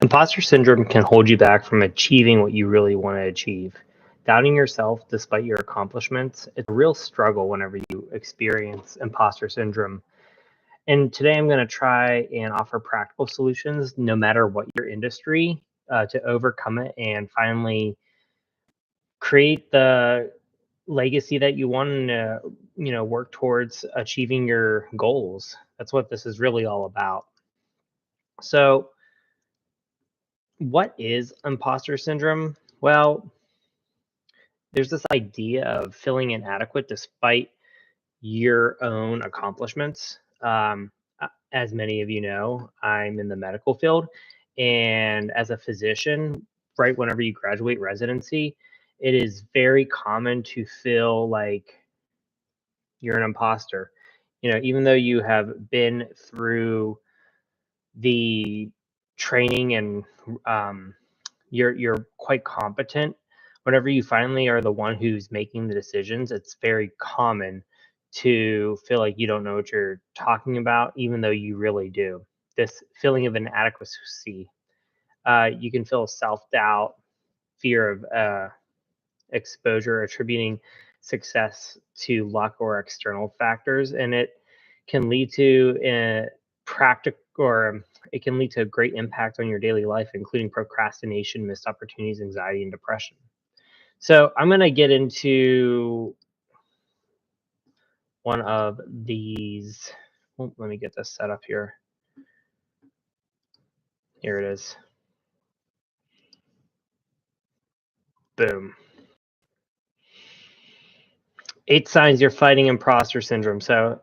Imposter syndrome can hold you back from achieving what you really want to achieve. Doubting yourself despite your accomplishments, it's a real struggle whenever you experience imposter syndrome. And today I'm going to try and offer practical solutions, no matter what your industry, to overcome it and finally create the legacy that you want to, work towards achieving your goals. That's what this is really all about. So, what is imposter syndrome? Well, there's this idea of feeling inadequate despite your own accomplishments. As many of you know, I'm in the medical field, and as a physician, right whenever you graduate residency, it is very common to feel like you're an imposter. Even though you have been through the training and um, you're quite competent. Whenever you finally are the one who's making the decisions, it's very common to feel like you don't know what you're talking about, even though you really do. This feeling of inadequacy. You can feel self doubt, fear of exposure, attributing success to luck or external factors, and it can lead to practical or it can lead to a great impact on your daily life, including procrastination, missed opportunities, anxiety, and depression. So I'm going to get into one of these. Oh, let me get this set up here. Here it is. Boom. 8 signs you're fighting imposter syndrome. So,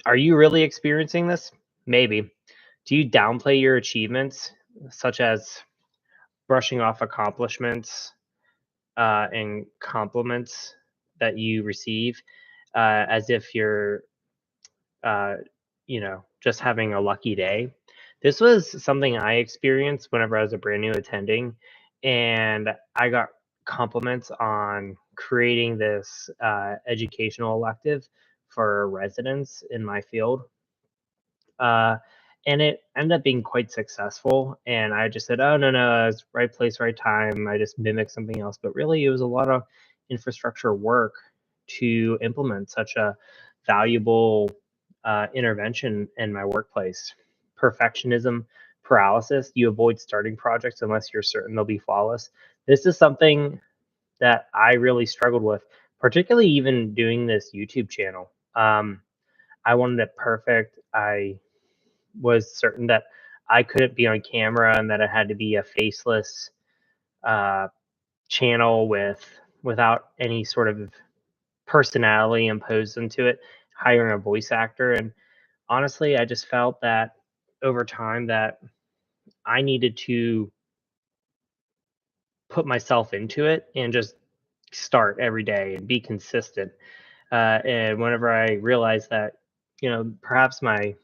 are you really experiencing this? Maybe. Do you downplay your achievements, such as brushing off accomplishments and compliments that you receive, as if you're, uh, just having a lucky day? This was something I experienced whenever I was a brand new attending, and I got compliments on creating this educational elective for residents in my field. Uh, and it ended up being quite successful. And I just said, oh, no, no, it's right place, right time. I just mimicked something else. But really, it was a lot of infrastructure work to implement such a valuable intervention in my workplace. Perfectionism paralysis. You avoid starting projects unless you're certain they'll be flawless. This is something that I really struggled with, particularly even doing this YouTube channel. I wanted it perfect. I was certain that I couldn't be on camera and that it had to be a faceless uh, channel without any sort of personality imposed into it, hiring a voice actor. And honestly, I just felt that over time that I needed to put myself into it and just start every day and be consistent. And whenever I realized that, perhaps my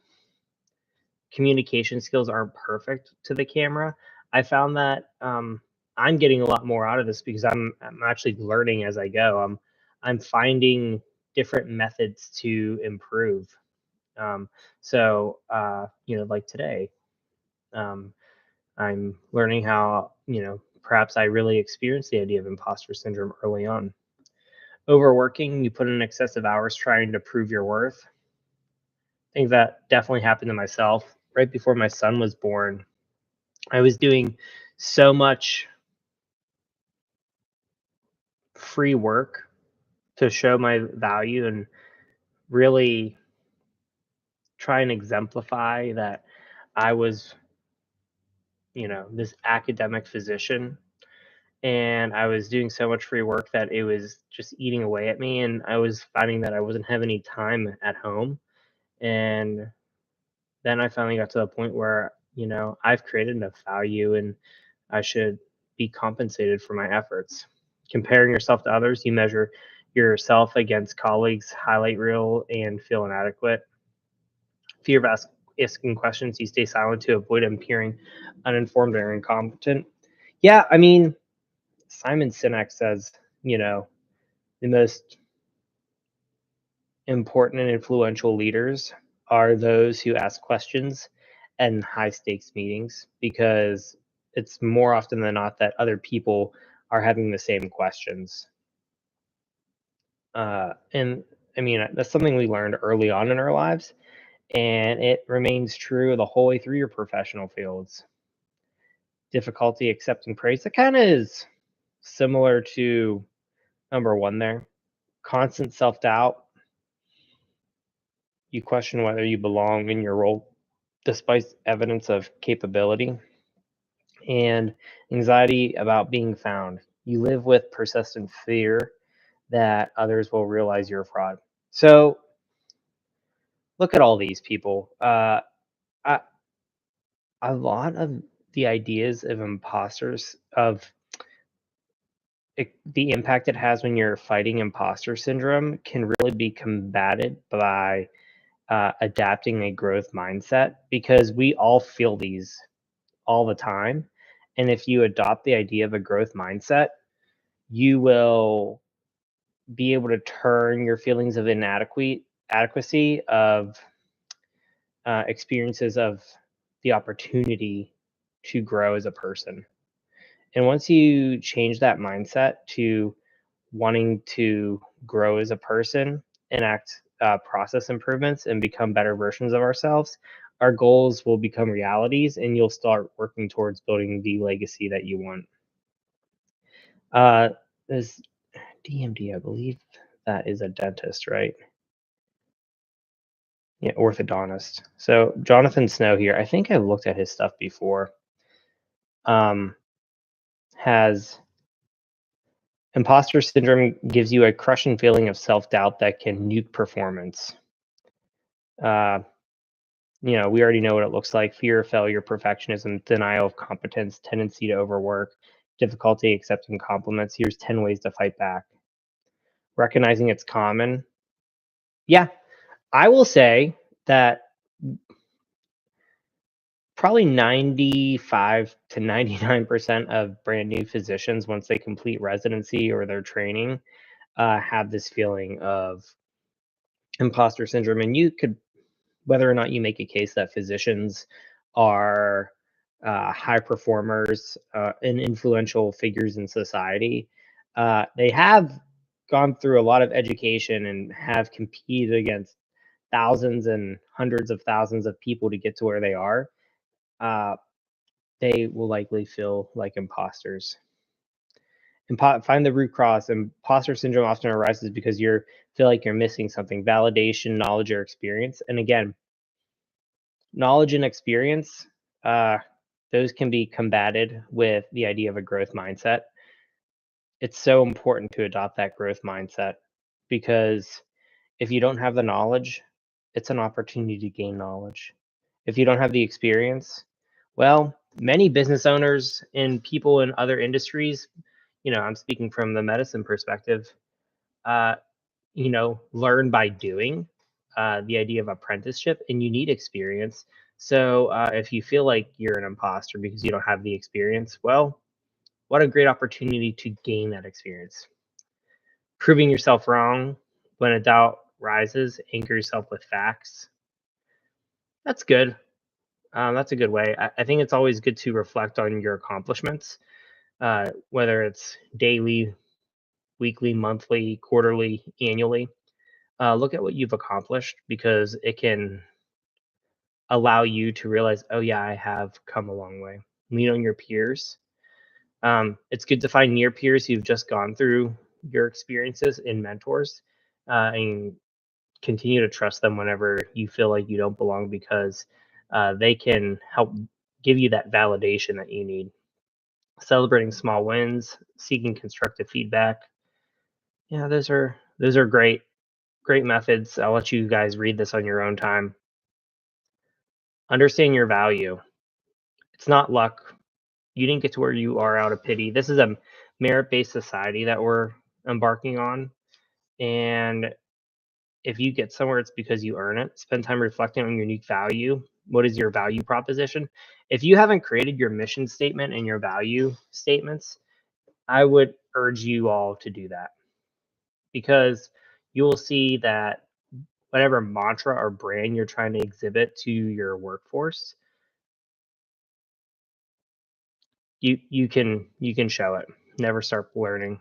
communication skills aren't perfect to the camera, I found that I'm getting a lot more out of this because I'm actually learning as I go. I'm finding different methods to improve. Um, like today, um, I'm learning how perhaps I really experienced the idea of imposter syndrome early on. Overworking, you put in excessive hours trying to prove your worth. I think that definitely happened to myself right before my son was born. I was doing so much free work to show my value and really try and exemplify that I was, this academic physician. And I was doing so much free work that it was just eating away at me. And I was finding that I wasn't having any time at home. And then I finally got to the point where, I've created enough value and I should be compensated for my efforts. Comparing yourself to others, you measure yourself against colleagues, highlight reel, and feel inadequate. Fear of asking questions, you stay silent to avoid appearing uninformed or incompetent. Yeah, I mean, Simon Sinek says, the most important and influential leaders are those who ask questions and high stakes meetings because it's more often than not that other people are having the same questions. And I mean, that's something we learned early on in our lives, and it remains true the whole way through your professional fields. Difficulty accepting praise. That kind of is similar to number one there. Constant self doubt. You question whether you belong in your role despite evidence of capability. And anxiety about being found. You live with persistent fear that others will realize you're a fraud. So look at all these people. A, a lot of the ideas of imposters, of the impact it has when you're fighting imposter syndrome, can really be combated by adapting a growth mindset because we all feel these all the time. And if you adopt the idea of a growth mindset, you will be able to turn your feelings of adequacy of experiences of the opportunity to grow as a person. And once you change that mindset to wanting to grow as a person, enact process improvements, and become better versions of ourselves, our goals will become realities and you'll start working towards building the legacy that you want. This DMD, I believe that is a dentist, right? Yeah, orthodontist. So Jonathan Snow here, I think I've looked at his stuff before. Um, has imposter syndrome gives you a crushing feeling of self doubt that can nuke performance. Uh, we already know what it looks like: fear of failure, perfectionism, denial of competence, tendency to overwork, difficulty accepting compliments. Here's 10 ways to fight back. Recognizing it's common. Yeah, I will say that probably 95 to 99% of brand new physicians, once they complete residency or their training, have this feeling of imposter syndrome. And you could, whether or not you make a case that physicians are high performers and influential figures in society, they have gone through a lot of education and have competed against thousands and hundreds of thousands of people to get to where they are. Uh, they will likely feel like imposters. Find the root cause. Imposter syndrome often arises because you feel like you're missing something: validation, knowledge, or experience. And again, knowledge and experience, uh, those can be combated with the idea of a growth mindset. It's so important to adopt that growth mindset because if you don't have the knowledge, it's an opportunity to gain knowledge. If you don't have the experience, well, many business owners and people in other industries, I'm speaking from the medicine perspective, uh, learn by doing, the idea of apprenticeship, and you need experience. So if you feel like you're an imposter because you don't have the experience, well, what a great opportunity to gain that experience. Proving yourself wrong when a doubt rises, anchor yourself with facts. That's good. That's a good way. I think it's always good to reflect on your accomplishments, whether it's daily, weekly, monthly, quarterly, annually. Look at what you've accomplished because it can allow you to realize, oh, yeah, I have come a long way. Lean on your peers. It's good to find near peers who've just gone through your experiences and mentors, and continue to trust them whenever you feel like you don't belong because they can help give you that validation that you need. Celebrating small wins, seeking constructive feedback. Yeah, those are great methods. I'll let you guys read this on your own time. Understand your value. It's not luck. You didn't get to where you are out of pity. This is a merit-based society that we're embarking on, and if you get somewhere, it's because you earn it. Spend time reflecting on your unique value. What is your value proposition? If you haven't created your mission statement and your value statements, I would urge you all to do that because you will see that whatever mantra or brand you're trying to exhibit to your workforce, you can show it. Never stop learning.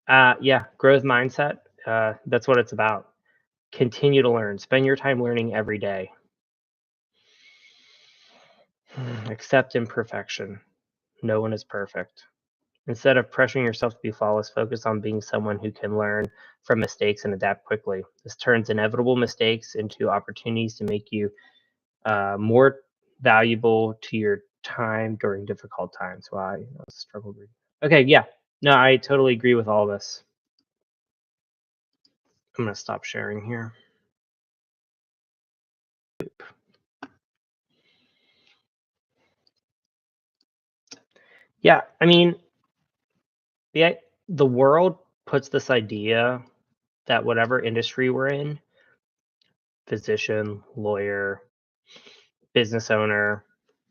Yeah, growth mindset. That's what it's about. Continue to learn. Spend your time learning every day. Accept imperfection. No one is perfect. Instead of pressuring yourself to be flawless, focus on being someone who can learn from mistakes and adapt quickly. This turns inevitable mistakes into opportunities to make you more valuable to your time during difficult times. Wow, I struggled with. Okay, yeah, no, I totally agree with all this. I'm gonna stop sharing here. Yeah, I mean, the the world puts this idea that whatever industry we're in, physician, lawyer, business owner,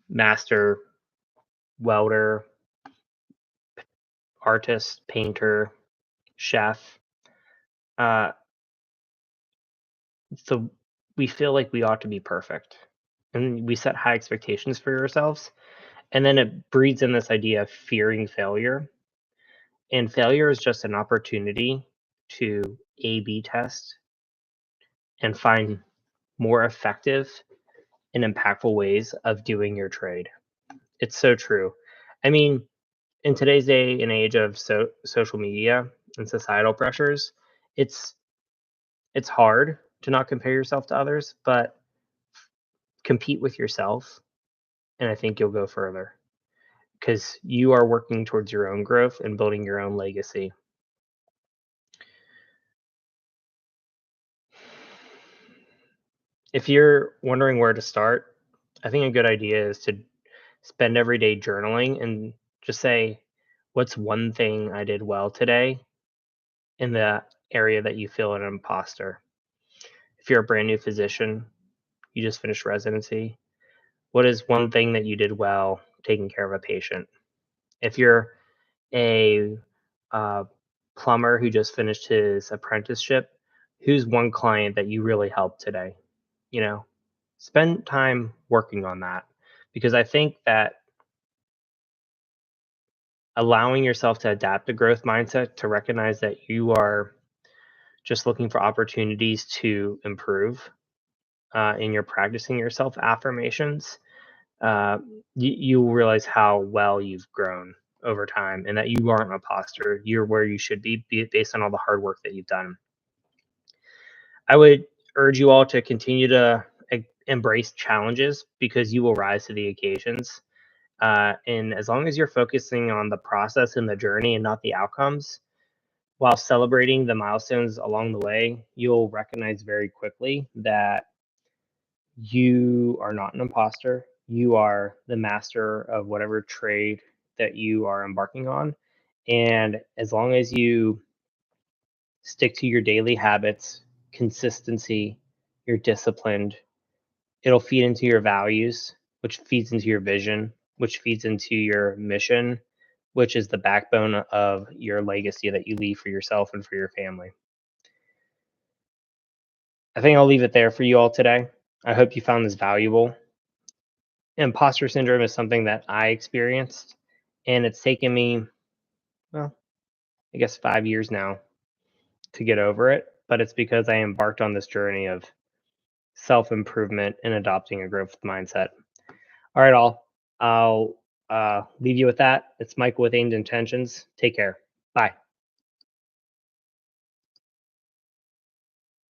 master, welder, artist, painter, chef, uh, so we feel like we ought to be perfect, and we set high expectations for ourselves, and then it breeds in this idea of fearing failure, and failure is just an opportunity to A/B test and find more effective and impactful ways of doing your trade. It's so true. I mean, in today's day and age of social media and societal pressures, it's it's hard to not compare yourself to others, but compete with yourself, and I think you'll go further because you are working towards your own growth and building your own legacy. If you're wondering where to start, I think a good idea is to spend every day journaling and just say, what's one thing I did well today in the area that you feel an imposter? If you're a brand new physician, you just finished residency, what is one thing that you did well taking care of a patient? If you're a uh, plumber who just finished his apprenticeship, who's one client that you really helped today? You know, spend time working on that because I think that allowing yourself to adapt a growth mindset to recognize that you are just looking for opportunities to improve in your practicing your self affirmations, uh, you will realize how well you've grown over time and that you aren't an imposter. You're where you should be based on all the hard work that you've done. I would urge you all to continue to embrace challenges because you will rise to the occasions. And as long as you're focusing on the process and the journey and not the outcomes, while celebrating the milestones along the way, you'll recognize very quickly that you are not an imposter. You are the master of whatever trade that you are embarking on. And as long as you stick to your daily habits, consistency, you're disciplined, it'll feed into your values, which feeds into your vision, which feeds into your mission, which is the backbone of your legacy that you leave for yourself and for your family. I think I'll leave it there for you all today. I hope you found this valuable. Imposter syndrome is something that I experienced, and it's taken me, well, I guess 5 years now to get over it. But it's because I embarked on this journey of self improvement and adopting a growth mindset. All right, all. I'll leave you with that. It's Michael with Aimed Intentions. Take care. Bye.